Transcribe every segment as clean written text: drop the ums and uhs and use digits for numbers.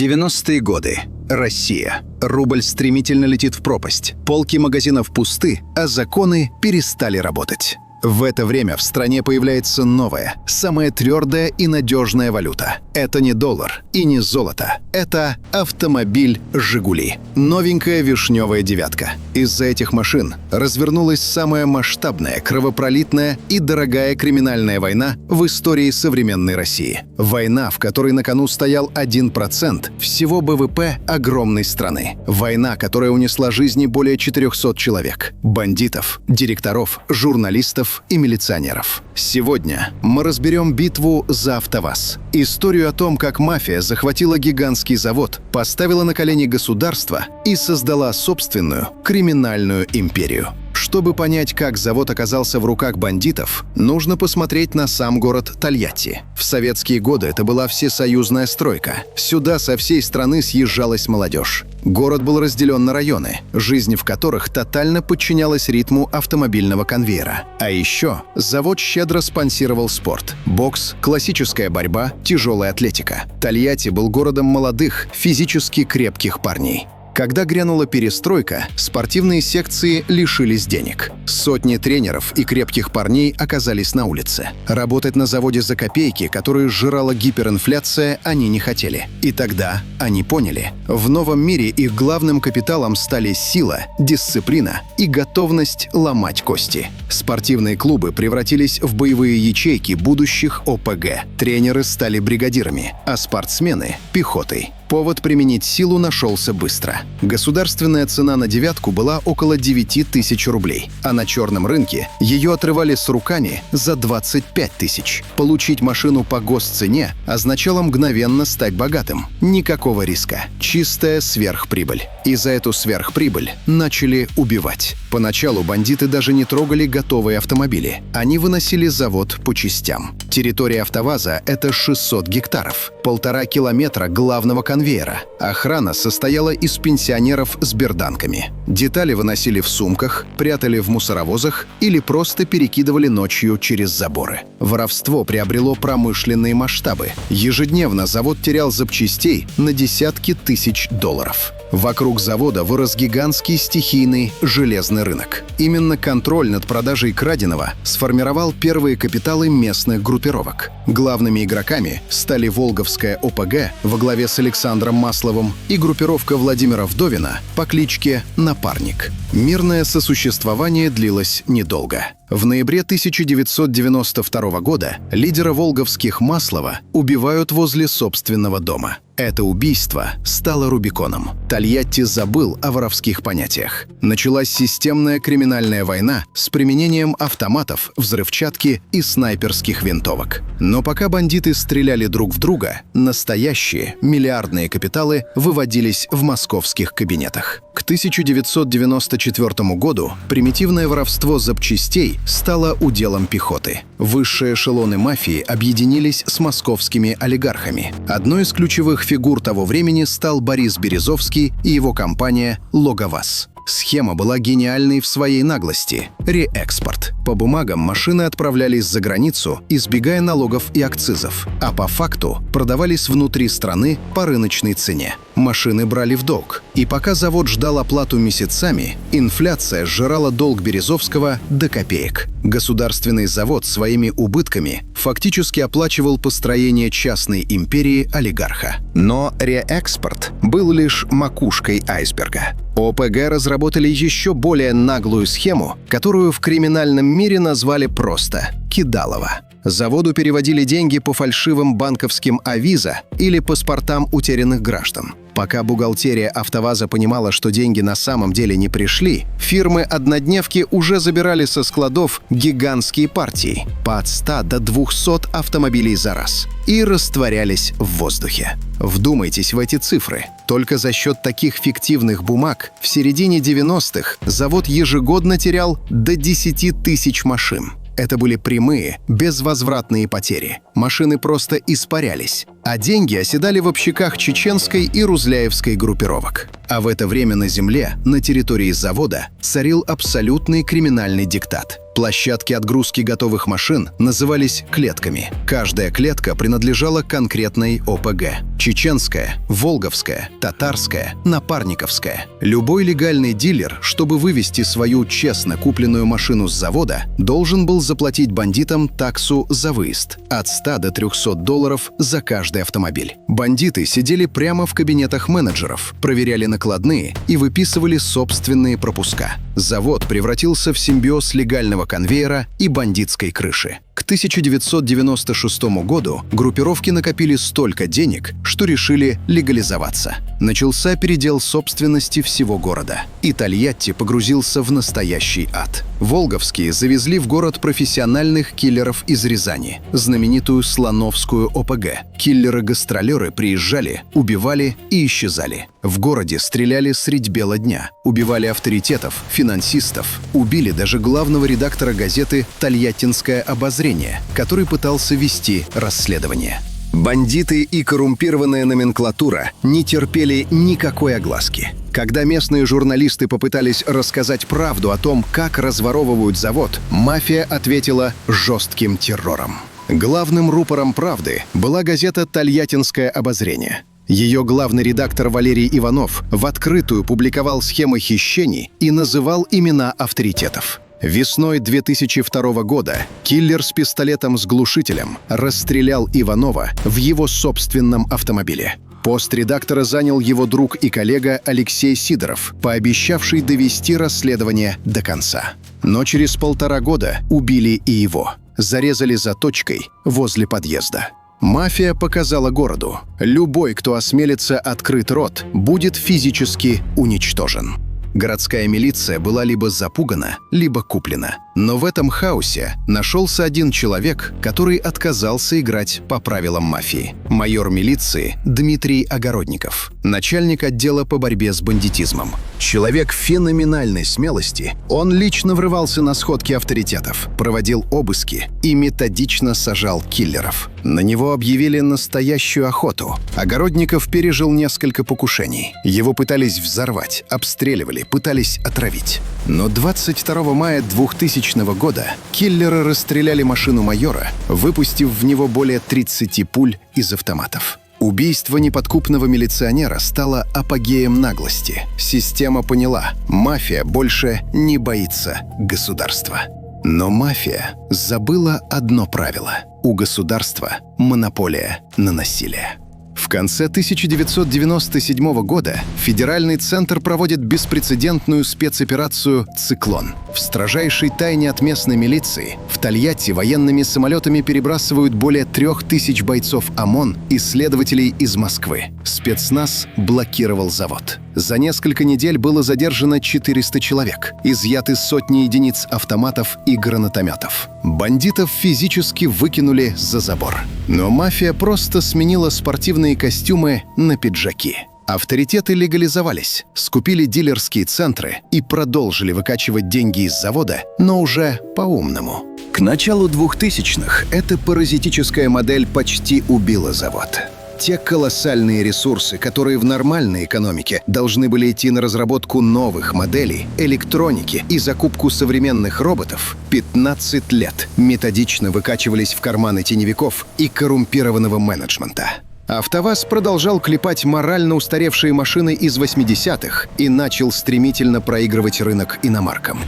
90-е годы. Россия. Рубль стремительно летит в пропасть. Полки магазинов пусты, а законы перестали работать. В это время в стране появляется новая, самая твердая и надежная валюта. Это не доллар и не золото. Это автомобиль «Жигули». Новенькая вишневая девятка. Из-за этих машин развернулась самая масштабная, кровопролитная и дорогая криминальная война в истории современной России. Война, в которой на кону стоял 1% всего ВВП огромной страны. Война, которая унесла жизни более 400 человек. Бандитов, директоров, журналистов и милиционеров. Сегодня мы разберем битву за АвтоВАЗ. Историю о том, как мафия захватила гигантский завод, поставила на колени государство и создала собственную криминальную империю. Чтобы понять, как завод оказался в руках бандитов, нужно посмотреть на сам город Тольятти. В советские годы это была всесоюзная стройка. Сюда со всей страны съезжалась молодежь. Город был разделен на районы, жизнь в которых тотально подчинялась ритму автомобильного конвейера. А еще завод щедро спонсировал спорт. Бокс, классическая борьба, тяжелая атлетика. Тольятти был городом молодых, физически крепких парней. Когда грянула перестройка, спортивные секции лишились денег. Сотни тренеров и крепких парней оказались на улице. Работать на заводе за копейки, которые сжирала гиперинфляция, они не хотели. И тогда они поняли. В новом мире их главным капиталом стали сила, дисциплина и готовность ломать кости. Спортивные клубы превратились в боевые ячейки будущих ОПГ. Тренеры стали бригадирами, а спортсмены — пехотой. Повод применить силу нашелся быстро. Государственная цена на девятку была около 9 тысяч рублей, а на черном рынке ее отрывали с руками за 25 тысяч. Получить машину по госцене означало мгновенно стать богатым. Никакого риска. Чистая сверхприбыль. И за эту сверхприбыль начали убивать. Поначалу бандиты даже не трогали готовые автомобили. Они выносили завод по частям. Территория АвтоВАЗа — это 600 гектаров, 1,5 километра главного конвейера. Охрана состояла из пенсионеров с берданками. Детали выносили в сумках, прятали в мусоровозах или просто перекидывали ночью через заборы. Воровство приобрело промышленные масштабы. Ежедневно завод терял запчастей на десятки тысяч долларов. Вокруг завода вырос гигантский стихийный железный рынок. Именно контроль над продажей краденого сформировал первые капиталы местных группировок. Главными игроками стали Волговская ОПГ во главе с Александром Масловым и группировка Владимира Вдовина по кличке Напарник. Мирное сосуществование длилось недолго. В ноябре 1992 года лидера волговских Маслова убивают возле собственного дома. Это убийство стало Рубиконом. Тольятти забыл о воровских понятиях. Началась системная криминальная война с применением автоматов, взрывчатки и снайперских винтовок. Но пока бандиты стреляли друг в друга, настоящие миллиардные капиталы выводились в московских кабинетах. К 1994 году примитивное воровство запчастей стало уделом пехоты. Высшие эшелоны мафии объединились с московскими олигархами. Одной из ключевых фигур того времени стал Борис Березовский и его компания «Логоваз». Схема была гениальной в своей наглости – реэкспорт. По бумагам машины отправлялись за границу, избегая налогов и акцизов, а по факту продавались внутри страны по рыночной цене. Машины брали в долг. И пока завод ждал оплату месяцами, инфляция сжирала долг Березовского до копеек. Государственный завод своими убытками фактически оплачивал построение частной империи олигарха. Но реэкспорт был лишь макушкой айсберга. ОПГ разработали еще более наглую схему, которую в криминальном мире назвали просто «кидалово». Заводу переводили деньги по фальшивым банковским авиза или паспортам утерянных граждан. Пока бухгалтерия АвтоВАЗа понимала, что деньги на самом деле не пришли, фирмы-однодневки уже забирали со складов гигантские партии по от 100 до 200 автомобилей за раз и растворялись в воздухе. Вдумайтесь в эти цифры. Только за счет таких фиктивных бумаг в середине 90-х завод ежегодно терял до 10 тысяч машин. Это были прямые, безвозвратные потери. Машины просто испарялись, а деньги оседали в общаках чеченской и рузляевской группировок. А в это время на земле, на территории завода, царил абсолютный криминальный диктат. Площадки отгрузки готовых машин назывались клетками. Каждая клетка принадлежала конкретной ОПГ. Чеченская, Волговская, Татарская, Напарниковская. Любой легальный дилер, чтобы вывести свою честно купленную машину с завода, должен был заплатить бандитам таксу за выезд от 100 до 300 долларов за каждый автомобиль. Бандиты сидели прямо в кабинетах менеджеров, проверяли накладные и выписывали собственные пропуска. Завод превратился в симбиоз легального конвейера и бандитской крыши. К 1996 году группировки накопили столько денег, что решили легализоваться. Начался передел собственности всего города. И Тольятти погрузился в настоящий ад. Волговские завезли в город профессиональных киллеров из Рязани, знаменитую Слоновскую ОПГ. Киллеры-гастролеры приезжали, убивали и исчезали. В городе стреляли средь бела дня, убивали авторитетов, финансистов, убили даже главного редактора газеты «Тольяттинское обозрение», который пытался вести расследование. Бандиты и коррумпированная номенклатура не терпели никакой огласки. Когда местные журналисты попытались рассказать правду о том, как разворовывают завод, мафия ответила жестким террором. Главным рупором правды была газета «Тольяттинское обозрение». Ее главный редактор Валерий Иванов в открытую публиковал схемы хищений и называл имена авторитетов. Весной 2002 года киллер с пистолетом с глушителем расстрелял Иванова в его собственном автомобиле. Пост редактора занял его друг и коллега Алексей Сидоров, пообещавший довести расследование до конца. Но через 1,5 года убили и его. Зарезали заточкой возле подъезда. Мафия показала городу: любой, кто осмелится открыть рот, будет физически уничтожен. Городская милиция была либо запугана, либо куплена. Но в этом хаосе нашелся один человек, который отказался играть по правилам мафии. Майор милиции Дмитрий Огородников, начальник отдела по борьбе с бандитизмом. Человек феноменальной смелости. Он лично врывался на сходки авторитетов, проводил обыски и методично сажал киллеров. На него объявили настоящую охоту. Огородников пережил несколько покушений. Его пытались взорвать, обстреливали, пытались отравить. Но 22 мая 2000 года киллеры расстреляли машину майора, выпустив в него более 30 пуль из автоматов. Убийство неподкупного милиционера стало апогеем наглости. Система поняла: мафия больше не боится государства. Но мафия забыла одно правило: у государства монополия на насилие. В конце 1997 года Федеральный центр проводит беспрецедентную спецоперацию «Циклон». В строжайшей тайне от местной милиции в Тольятти военными самолетами перебрасывают более 3000 бойцов ОМОН и следователей из Москвы. Спецназ блокировал завод. За несколько недель было задержано 400 человек, изъяты сотни единиц автоматов и гранатометов. Бандитов физически выкинули за забор. Но мафия просто сменила спортивные костюмы на пиджаки. Авторитеты легализовались, скупили дилерские центры и продолжили выкачивать деньги из завода, но уже по-умному. К началу 2000-х эта паразитическая модель почти убила завод. Те колоссальные ресурсы, которые в нормальной экономике должны были идти на разработку новых моделей, электроники и закупку современных роботов, 15 лет методично выкачивались в карманы теневиков и коррумпированного менеджмента. АвтоВАЗ продолжал клепать морально устаревшие машины из 80-х и начал стремительно проигрывать рынок иномаркам.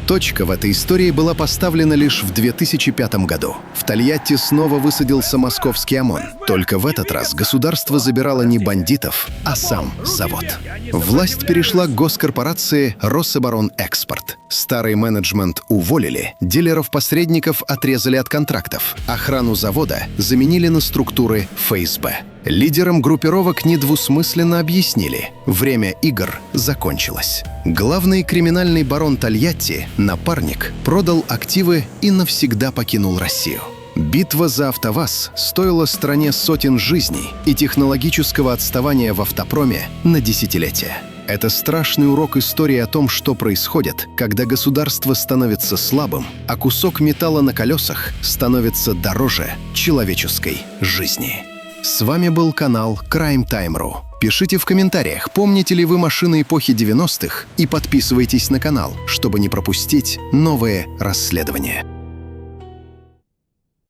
Точка в этой истории была поставлена лишь в 2005 году. В Тольятти снова высадился московский ОМОН. Только в этот раз государство забирало не бандитов, а сам завод. Власть перешла к госкорпорации «Рособоронэкспорт». Старый менеджмент уволили, дилеров-посредников отрезали от контрактов, охрану завода заменили на структуры ФСБ. Лидерам группировок недвусмысленно объяснили: время игр закончилось. Главный криминальный барон Тольятти, Напарник, продал активы и навсегда покинул Россию. Битва за АвтоВАЗ стоила стране сотен жизней и технологического отставания в автопроме на десятилетия. Это страшный урок истории о том, что происходит, когда государство становится слабым, а кусок металла на колесах становится дороже человеческой жизни. С вами был канал Crime Time.ru. Пишите в комментариях, помните ли вы машины эпохи 90-х, и подписывайтесь на канал, чтобы не пропустить новые расследования.